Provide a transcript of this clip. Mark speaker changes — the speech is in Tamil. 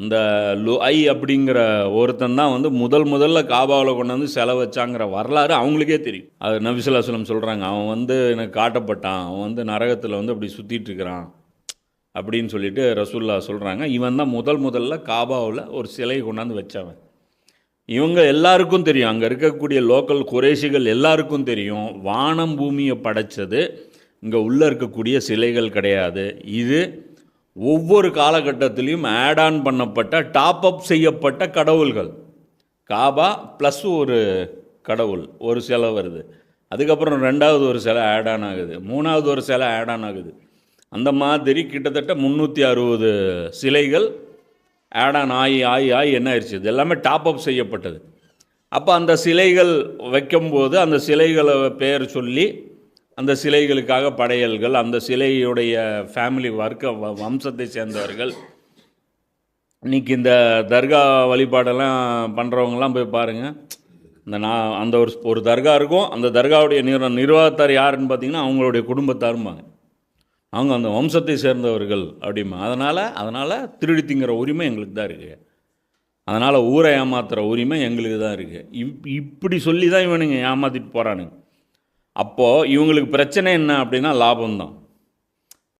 Speaker 1: இந்த லுஐ அப்படிங்கிற ஒருத்தன் தான் வந்து முதல்ல காபாவில் கொண்டு வந்து சிலை வச்சாங்கிற வரலாறு அவங்களுக்கே தெரியும். அது நபி ஸல்லல்லாஹு அலைஹி வஸல்லம் சொல்கிறாங்க, அவன் வந்து எனக்கு காட்டப்பட்டான், அவன் வந்து நரகத்தில் வந்து அப்படி சுற்றிட்டு இருக்கிறான் அப்படின்னு சொல்லிட்டு ரசூலுல்லாஹ் சொல்கிறாங்க. இவன் தான் முதல்ல காபாவில் ஒரு சிலையை கொண்டாந்து வச்சவன். இவங்க எல்லாருக்கும் தெரியும், அங்கே இருக்கக்கூடிய லோக்கல் குறைஷிகள் எல்லாருக்கும் தெரியும், வானம் பூமியை படைச்சது இங்கே உள்ளே இருக்கக்கூடிய சிலைகள் கிடையாது. இது ஒவ்வொரு காலகட்டத்திலையும் ஆட் ஆன் பண்ணப்பட்ட டாப் அப் செய்யப்பட்ட கடவுள்கள். காபா ப்ளஸ் ஒரு கடவுள், ஒரு சிலை வருது, அதுக்கப்புறம் ரெண்டாவது ஒரு சிலை ஆட் ஆன் ஆகுது, மூணாவது ஒரு சிலை ஆட் ஆன் ஆகுது. அந்த மாதிரி கிட்டத்தட்ட 360 சிலைகள் ஆட் ஆன் ஆகி என்ன ஆயிடுச்சு, இது எல்லாமே டாப் அப் செய்யப்பட்டது. அப்போ அந்த சிலைகள் வைக்கும்போது அந்த சிலைகளை பெயர் சொல்லி அந்த சிலைகளுக்காக படையல்கள், அந்த சிலையுடைய ஃபேமிலி வம்சத்தை சேர்ந்தவர்கள். இன்றைக்கி இந்த தர்கா வழிபாடெல்லாம் பண்ணுறவங்கலாம் போய் பாருங்கள், அந்த ஒரு தர்கா இருக்கும், அந்த தர்காவுடைய நிர்வாகத்தார் யாருன்னு பார்த்தீங்கன்னா அவங்களுடைய குடும்பத்தாரும்பாங்க, அவங்க அந்த வம்சத்தை சேர்ந்தவர்கள் அப்படிமா. அதனால் திருடி திங்கிற உரிமை எங்களுக்கு தான் இருக்குது, அதனால் ஊரை ஏமாத்துகிற உரிமை எங்களுக்கு தான் இருக்குது. இப்படி சொல்லி தான் இவனுங்க ஏமாற்றிட்டு போகிறானுங்க. அப்போது இவங்களுக்கு பிரச்சனை என்ன அப்படின்னா லாபம்தான்.